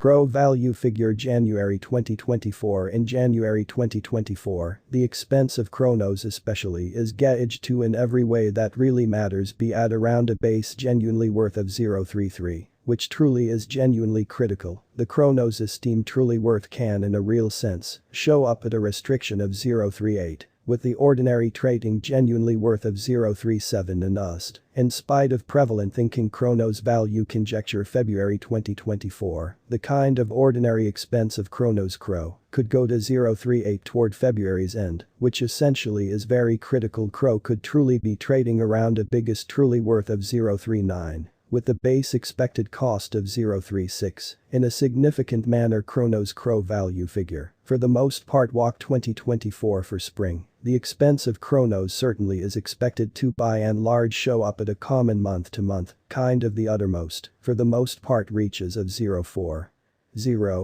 CRO value figure January 2024. In January 2024, the expense of CRONOS especially is gauged to in every way that really matters be at around a base genuinely worth of 0.33, which truly is genuinely critical. The CRONOS esteem truly worth can in a real sense show up at a restriction of 0.38. With the ordinary trading genuinely worth of 0.37 and USD. In spite of prevalent thinking CRONOS value conjecture February 2024, the kind of ordinary expense of CRONOS CRO could go to 0.38 toward February's end, which essentially is very critical. CRO could truly be trading around a biggest truly worth of 0.39. With the base expected cost of 0.36, in a significant manner CRONOS CRO value figure, for the most part walk 2024 for spring. The expense of CRONOS certainly is expected to by and large show up at a common month-to-month, kind of the uttermost, for the most part reaches of 0.40.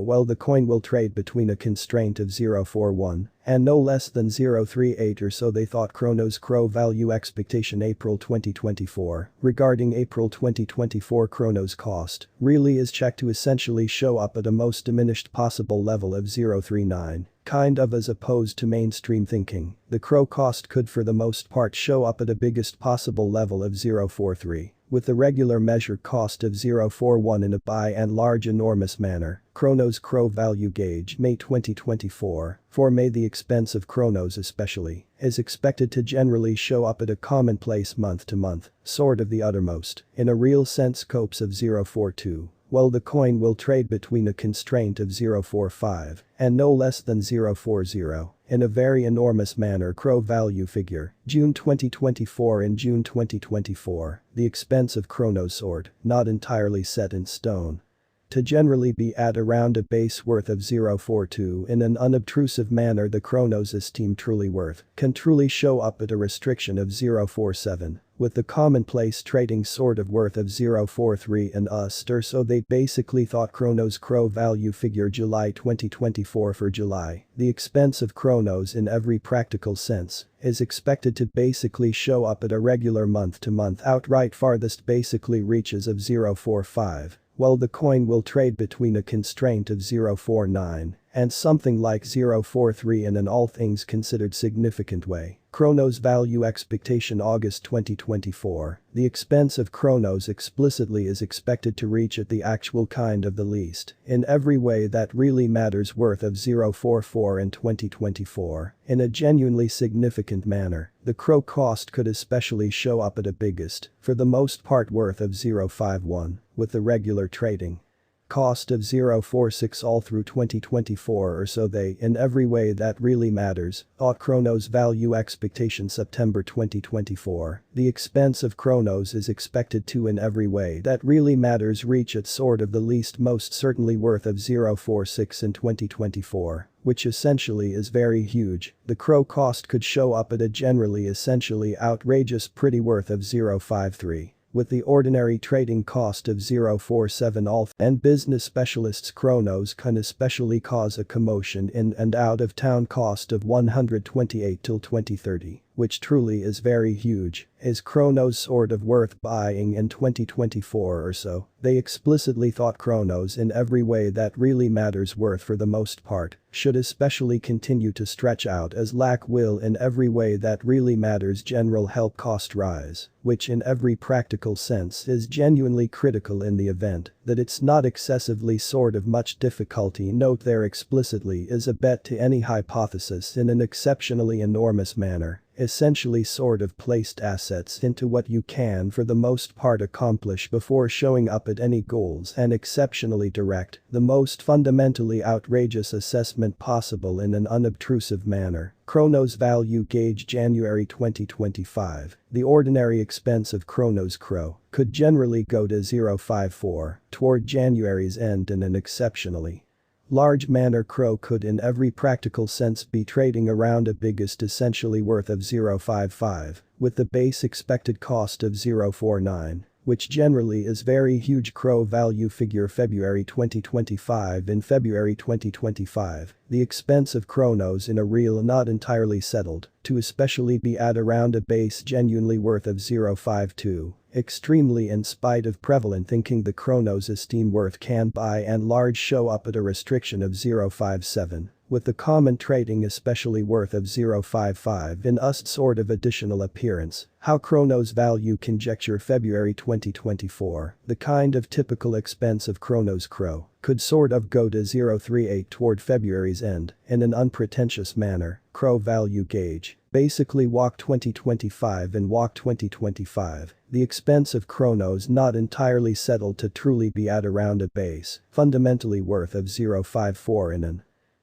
Well, the coin will trade between a constraint of 0.41 and no less than 0.38 or so they thought. CRONOS CRO value expectation April 2024. Regarding April 2024 CRONOS cost really is checked to essentially show up at a most diminished possible level of 0.39. Kind of as opposed to mainstream thinking, the CRO cost could for the most part show up at a biggest possible level of 0.43. With the regular measure cost of 0.41 in a by and large enormous manner. CRONOS CRO value gauge May 2024. For May the expense of CRONOS especially is expected to generally show up at a commonplace month-to-month, sort of the uttermost, in a real sense scopes of 0.42. Well, the coin will trade between a constraint of 0.45 and no less than 0.40. In a very enormous manner. CRO value figure June 2024. In June 2024, the expense of CRONOS sort not entirely set in stone. To generally be at around a base worth of 0.42 in an unobtrusive manner. The CRONOS esteem truly worth can truly show up at a restriction of 0.47. With the commonplace trading sort of worth of 0.43 and USD or so they basically thought. CRONOS CRO value figure July 2024. For July, the expense of CRONOS in every practical sense is expected to basically show up at a regular month-to-month outright farthest basically reaches of 0.45. Well, the coin will trade between a constraint of 0.49 and something like 0.43 in an all things considered significant way. CRONOS value expectation August 2024. The expense of CRONOS explicitly is expected to reach at the actual kind of the least in every way that really matters worth of 0.44 in 2024. In a genuinely significant manner, the CRO cost could especially show up at a biggest, for the most part worth of 0.51, with the regular trading cost of 0.46 all through 2024 or so they in every way that really matters. CRONOS value expectation September 2024. The expense of CRONOS is expected to in every way that really matters reach at sort of the least most certainly worth of 0.46 in 2024. Which essentially is very huge. The CRO cost could show up at a generally essentially outrageous pretty worth of 0.53. With the ordinary trading cost of 0.47 all and business specialists. CRONOS can especially cause a commotion in and out of town cost of 128 till 2030, which truly is very huge. Is CRONOS sort of worth buying in 2024 or so? They explicitly thought CRONOS in every way that really matters worth for the most part should especially continue to stretch out as lack will in every way that really matters general help cost rise, which in every practical sense is genuinely critical in the event that it's not excessively sort of much difficulty. Note there explicitly is a bet to any hypothesis in an exceptionally enormous manner. Essentially sort of placed assets into what you can for the most part accomplish before showing up at any goals and exceptionally direct, the most fundamentally outrageous assessment possible in an unobtrusive manner. CRONOS value gauge January 2025. The ordinary expense of CRONOS CRO could generally go to 0.54 toward January's end in an exceptionally large manner. CRO could in every practical sense be trading around a biggest essentially worth of 0.55, with the base expected cost of 0.49. which generally is very huge CRO value figure February 2025. In February 2025, the expense of CRONOS in a real not entirely settled to especially be at around a base genuinely worth of 0.52. Extremely in spite of prevalent thinking the CRONOS esteem worth can by and large show up at a restriction of 0.57. With the common trading especially worth of 0.55 in UST sort of additional appearance. How CRONOS value conjecture February 2024, the kind of typical expense of CRONOS CRO could sort of go to 0.38 toward February's end in an unpretentious manner. CRO value gauge. Basically walk 2025 and walk 2025. The expense of CRONOS not entirely settled to truly be at around a base, fundamentally worth of 0.54 in an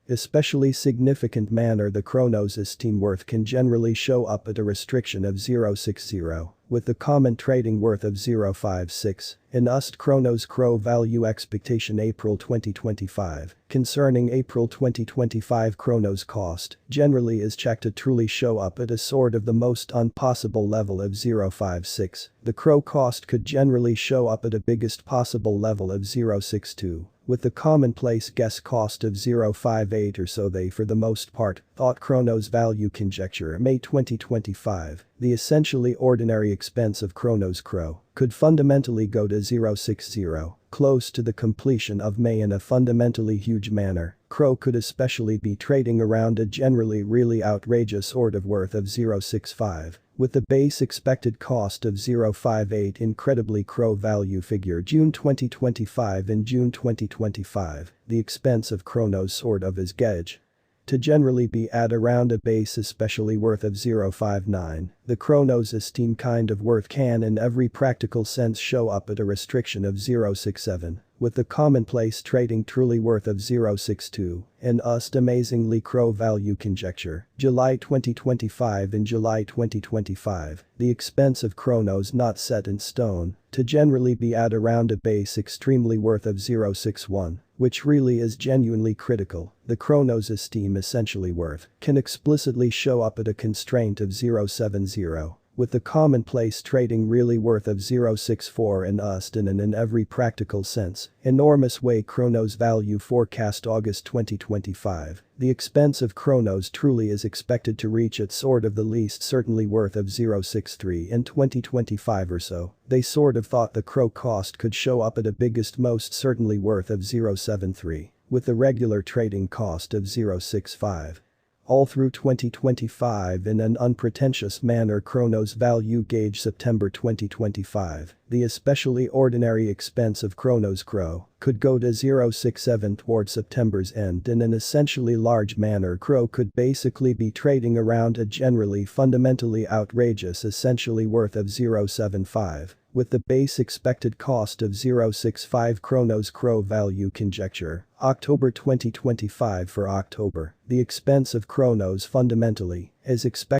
especially significant manner. The CRONOS esteem worth can generally show up at a restriction of 0.60, with the common trading worth of 0.56. In UST CRONOS CRO value expectation April 2025. Concerning April 2025 CRONOS cost, generally is checked to truly show up at a sort of the most unpossible level of 0.56. The CRO cost could generally show up at a biggest possible level of 0.62. With the commonplace guess cost of 0.58 or so. They for the most part thought CRONOS value conjecture May 2025, the essentially ordinary expense of CRONOS CRO could fundamentally go to 0.60, close to the completion of May in a fundamentally huge manner. CRO could especially be trading around a generally really outrageous sort of worth of 0.65. With the base expected cost of 0.58 incredibly CRO value figure June 2025. In June 2025, the expense of CRONOS sort of is gauge to generally be at around a base especially worth of 0.59. The CRONOS esteem kind of worth can in every practical sense show up at a restriction of 0.67. With the commonplace trading truly worth of 0.62. In UST amazingly CRO value conjecture, July 2025. In July 2025, the expense of CRONOS not set in stone, to generally be at around a base extremely worth of 0.61, which really is genuinely critical. The CRONOS esteem essentially worth can explicitly show up at a constraint of 0.70. With the commonplace trading really worth of 0.64 in UST and in every practical sense, enormous way CRONOS value forecast August 2025. The expense of CRONOS truly is expected to reach its sort of the least certainly worth of 0.63 in 2025 or so. They sort of thought the CRO cost could show up at a biggest most certainly worth of 0.73, with the regular trading cost of 0.65. All through 2025 in an unpretentious manner. CRONOS value gauge September 2025, the especially ordinary expense of CRONOS CRO could go to 0.67 toward September's end in an essentially large manner. CRO could basically be trading around a generally fundamentally outrageous essentially worth of 0.75. With the base expected cost of 0.65. CRONOS CRO value conjecture, October 2025. For October, the expense of CRONOS fundamentally is expected